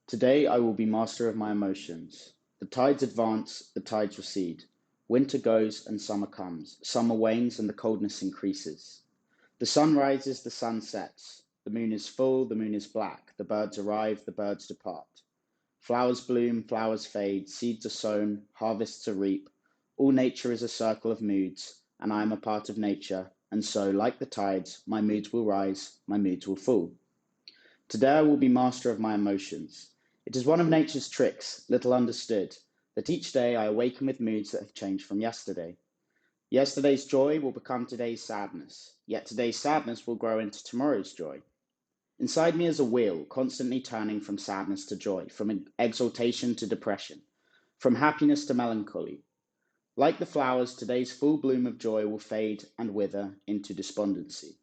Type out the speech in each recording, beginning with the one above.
Today I will be master of my emotions. The tides advance, the tides recede. Winter goes and summer comes. Summer wanes and the coldness increases. The sun rises, the sun sets. The moon is full, the moon is black. The birds arrive, the birds depart. Flowers bloom, flowers fade, seeds are sown, harvests are reap. All nature is a circle of moods, and I am a part of nature, and so, like the tides, my moods will rise, my moods will fall. Today I will be master of my emotions. It is one of nature's tricks, little understood, that each day I awaken with moods that have changed from yesterday. Yesterday's joy will become today's sadness, yet today's sadness will grow into tomorrow's joy. Inside me is a wheel, constantly turning from sadness to joy, from exaltation to depression, from happiness to melancholy. Like the flowers, today's full bloom of joy will fade and wither into despondency.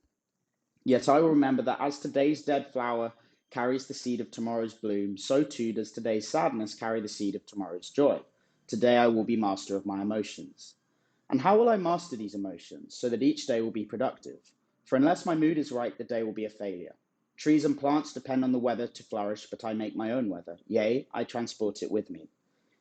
Yet I will remember that as today's dead flower carries the seed of tomorrow's bloom, so too does today's sadness carry the seed of tomorrow's joy. Today I will be master of my emotions. And how will I master these emotions so that each day will be productive? For unless my mood is right, the day will be a failure. Trees and plants depend on the weather to flourish, but I make my own weather. Yea, I transport it with me.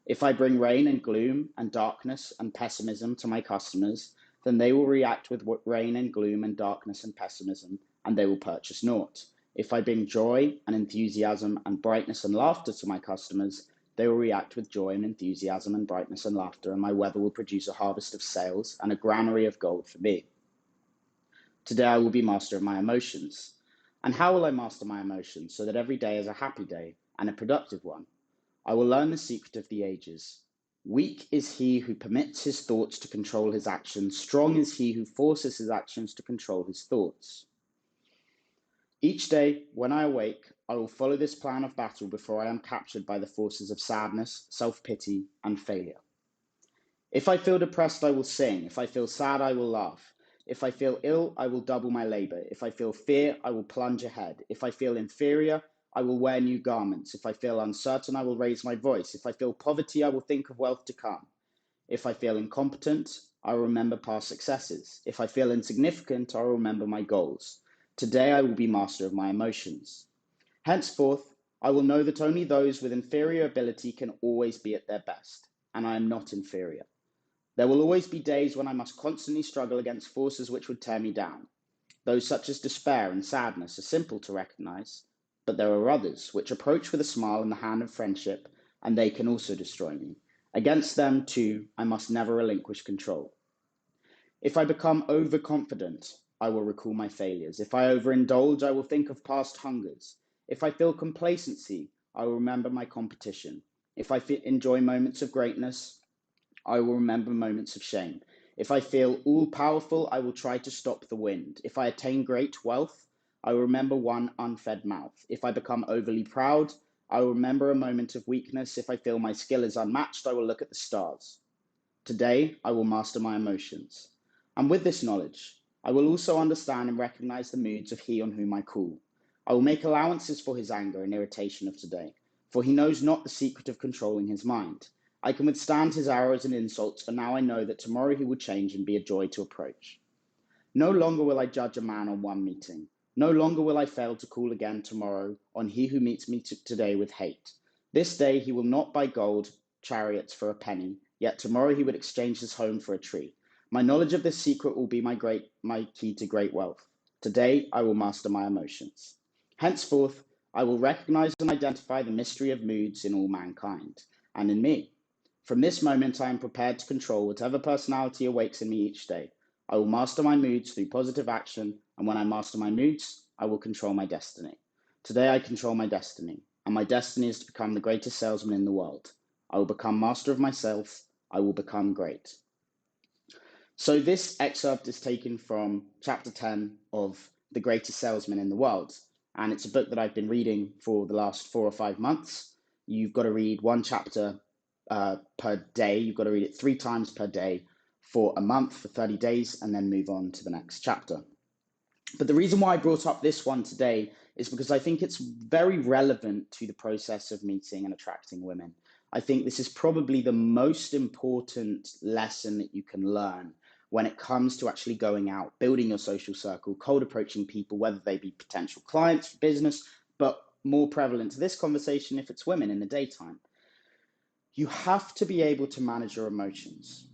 If I bring rain and gloom and darkness and pessimism to my customers, then they will react with rain and gloom and darkness and pessimism, and they will purchase naught. If I bring joy and enthusiasm and brightness and laughter to my customers, they will react with joy and enthusiasm and brightness and laughter, and my weather will produce a harvest of sales and a granary of gold for me. Today I will be master of my emotions. And how will I master my emotions so that every day is a happy day and a productive one? I will learn the secret of the ages. Weak is he who permits his thoughts to control his actions. Strong is he who forces his actions to control his thoughts. Each day, when I awake, I will follow this plan of battle before I am captured by the forces of sadness, self-pity, and failure. If I feel depressed, I will sing. If I feel sad, I will laugh. If I feel ill, I will double my labor. If I feel fear, I will plunge ahead. If I feel inferior, I will wear new garments. If I feel uncertain, I will raise my voice. If I feel poverty, I will think of wealth to come. If I feel incompetent, I will remember past successes. If I feel insignificant, I will remember my goals. Today, I will be master of my emotions. Henceforth, I will know that only those with inferior ability can always be at their best, and I am not inferior. There will always be days when I must constantly struggle against forces which would tear me down. Those such as despair and sadness are simple to recognize, but there are others which approach with a smile and the hand of friendship, and they can also destroy me. Against them, too, I must never relinquish control. If I become overconfident, I will recall my failures. If I overindulge, I will think of past hungers. If I feel complacency, I will remember my competition. If I enjoy moments of greatness, I will remember moments of shame. If I feel all powerful, I will try to stop the wind. If I attain great wealth, I will remember one unfed mouth. If I become overly proud, I will remember a moment of weakness. If I feel my skill is unmatched, I will look at the stars. Today, I will master my emotions. And with this knowledge, I will also understand and recognize the moods of he on whom I call. I will make allowances for his anger and irritation of today, for he knows not the secret of controlling his mind. I can withstand his arrows and insults, for now I know that tomorrow he will change and be a joy to approach. No longer will I judge a man on one meeting. No longer will I fail to call again tomorrow on he who meets me today with hate. This day he will not buy gold chariots for a penny, yet tomorrow he would exchange his home for a tree. My knowledge of this secret will be my key to great wealth. Today I will master my emotions. Henceforth, I will recognize and identify the mystery of moods in all mankind, and in me. From this moment, I am prepared to control whatever personality awakes in me each day. I will master my moods through positive action, and when I master my moods, I will control my destiny. Today, I control my destiny, and my destiny is to become the greatest salesman in the world. I will become master of myself. I will become great. So, this excerpt is taken from chapter 10 of The Greatest Salesman in the World, and it's a book that I've been reading for the last 4 or 5 months. You've got to read one chapter per day. You've got to read it 3 times per day for a month, for 30 days, and then move on to the next chapter. But the reason why I brought up this one today is because I think it's very relevant to the process of meeting and attracting women. I think this is probably the most important lesson that you can learn when it comes to actually going out, building your social circle, cold approaching people, whether they be potential clients for business, but more prevalent to this conversation if it's women in the daytime. You have to be able to manage your emotions.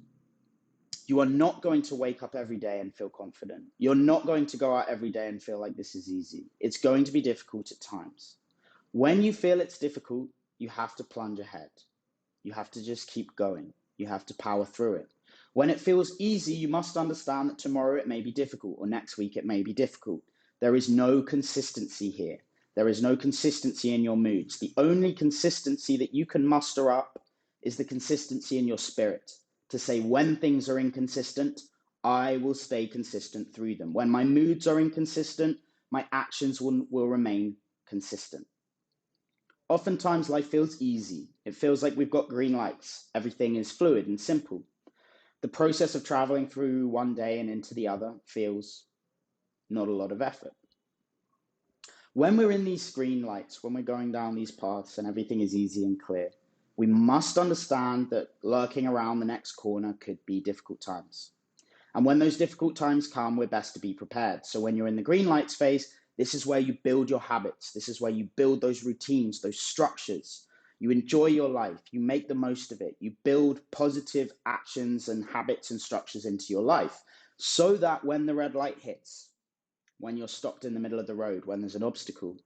You are not going to wake up every day and feel confident. You're not going to go out every day and feel like this is easy. It's going to be difficult at times. When you feel it's difficult, you have to plunge ahead. You have to just keep going. You have to power through it. When it feels easy, you must understand that tomorrow it may be difficult, or next week it may be difficult. There is no consistency here. There is no consistency in your moods. The only consistency that you can muster up is the consistency in your spirit, to say when things are inconsistent, I will stay consistent through them. When my moods are inconsistent, my actions will remain consistent. Oftentimes life feels easy. It feels like we've got green lights. Everything is fluid and simple. The process of traveling through one day and into the other feels not a lot of effort. When we're in these green lights, when we're going down these paths and everything is easy and clear, we must understand that lurking around the next corner could be difficult times. And when those difficult times come, we're best to be prepared. So when you're in the green lights phase, this is where you build your habits. This is where you build those routines, those structures. You enjoy your life. You make the most of it. You build positive actions and habits and structures into your life so that when the red light hits, when you're stopped in the middle of the road, when there's an obstacle,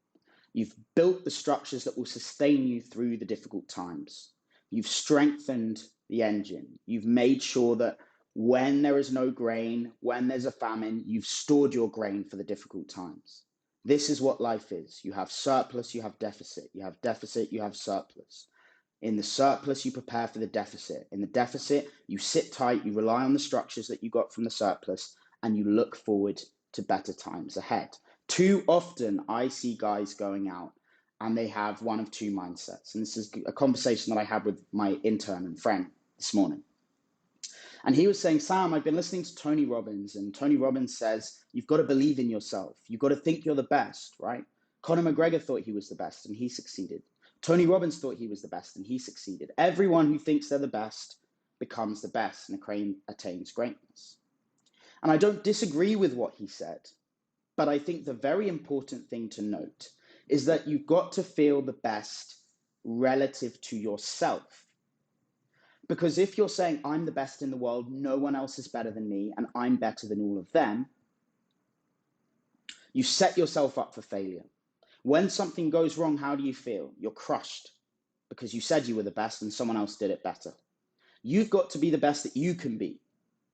you've built the structures that will sustain you through the difficult times. You've strengthened the engine. You've made sure that when there is no grain, when there's a famine, you've stored your grain for the difficult times. This is what life is. You have surplus, you have deficit. You have deficit, you have surplus. In the surplus, you prepare for the deficit. In the deficit, you sit tight, you rely on the structures that you got from the surplus, and you look forward to better times ahead. Too often, I see guys going out and they have one of two mindsets. And this is a conversation that I had with my intern and friend this morning. And he was saying, Sam, I've been listening to Tony Robbins, and Tony Robbins says, you've got to believe in yourself. You've got to think you're the best, right? Conor McGregor thought he was the best and he succeeded. Tony Robbins thought he was the best and he succeeded. Everyone who thinks they're the best becomes the best and attains greatness. And I don't disagree with what he said, but I think the very important thing to note is that you've got to feel the best relative to yourself. Because if you're saying, I'm the best in the world, no one else is better than me, and I'm better than all of them, you set yourself up for failure. When something goes wrong, how do you feel? You're crushed because you said you were the best and someone else did it better. You've got to be the best that you can be,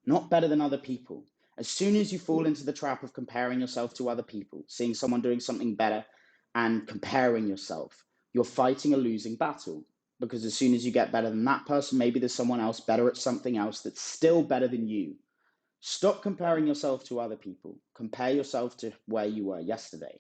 not better than other people. As soon as you fall into the trap of comparing yourself to other people, seeing someone doing something better and comparing yourself, you're fighting a losing battle. Because as soon as you get better than that person, maybe there's someone else better at something else that's still better than you. Stop comparing yourself to other people. Compare yourself to where you were yesterday.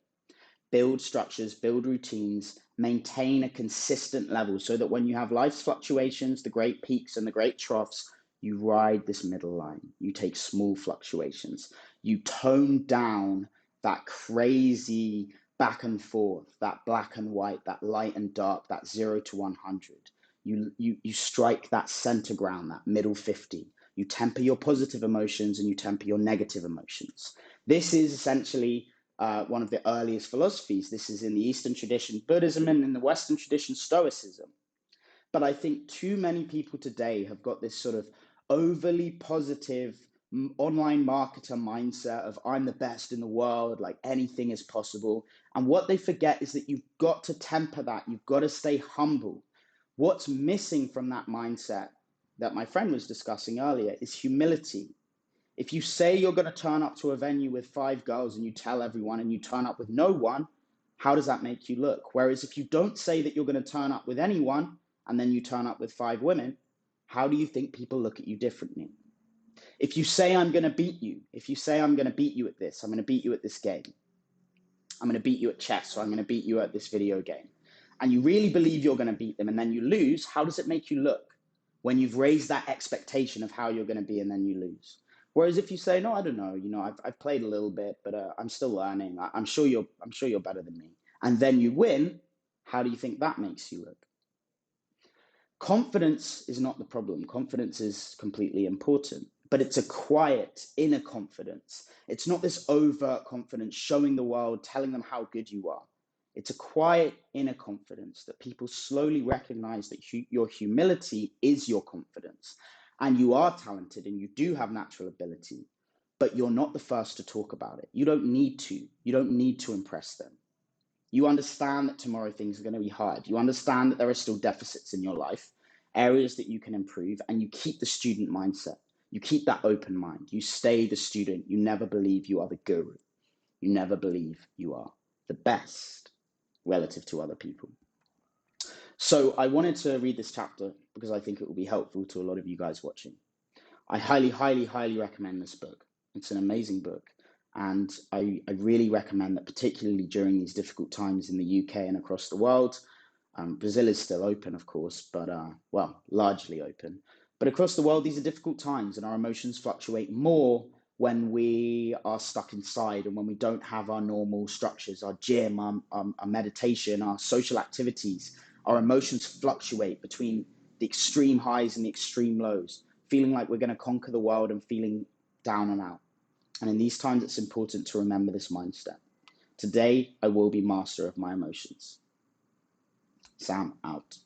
Build structures, build routines, maintain a consistent level so that when you have life's fluctuations, the great peaks and the great troughs, you ride this middle line. You take small fluctuations. You tone down that crazy back and forth, that black and white, that light and dark, that 0 to 100. You strike that center ground, that middle 50. You temper your positive emotions and you temper your negative emotions. This is essentially one of the earliest philosophies. This is in the Eastern tradition, Buddhism, and in the Western tradition, Stoicism. But I think too many people today have got this sort of overly positive online marketer mindset of I'm the best in the world, like anything is possible. And what they forget is that you've got to temper that. You've got to stay humble. What's missing from that mindset that my friend was discussing earlier is humility. If you say you're going to turn up to a venue with 5 girls and you tell everyone and you turn up with no one, how does that make you look? Whereas if you don't say that you're going to turn up with anyone and then you turn up with 5 women, how do you think people look at you differently? If you say I'm going to beat you, if you say I'm going to beat you at this, I'm going to beat you at this game, I'm going to beat you at chess, or I'm going to beat you at this video game, and you really believe you're going to beat them and then you lose, how does it make you look when you've raised that expectation of how you're going to be and then you lose? Whereas if you say, no, I don't know, I've played a little bit, but I'm still learning. I'm sure you're better than me. And then you win. How do you think that makes you look? Confidence is not the problem. Confidence is completely important, but it's a quiet inner confidence. It's not this overt confidence showing the world, telling them how good you are. It's a quiet inner confidence that people slowly recognize that your humility is your confidence, and you are talented and you do have natural ability, but you're not the first to talk about it. You don't need to. You don't need to impress them. You understand that tomorrow things are going to be hard. You understand that there are still deficits in your life, areas that you can improve, and you keep the student mindset. You keep that open mind. You stay the student. You never believe you are the guru. You never believe you are the best relative to other people. So I wanted to read this chapter because I think it will be helpful to a lot of you guys watching. I highly, highly, highly recommend this book. It's an amazing book. And I really recommend that, particularly during these difficult times in the UK and across the world. Brazil is still open, of course, but, well, largely open. But across the world, these are difficult times, and our emotions fluctuate more when we are stuck inside and when we don't have our normal structures, our gym, our meditation, our social activities. Our emotions fluctuate between the extreme highs and the extreme lows, feeling like we're going to conquer the world and feeling down and out. And in these times, it's important to remember this mindset. Today, I will be master of my emotions. Sam, out.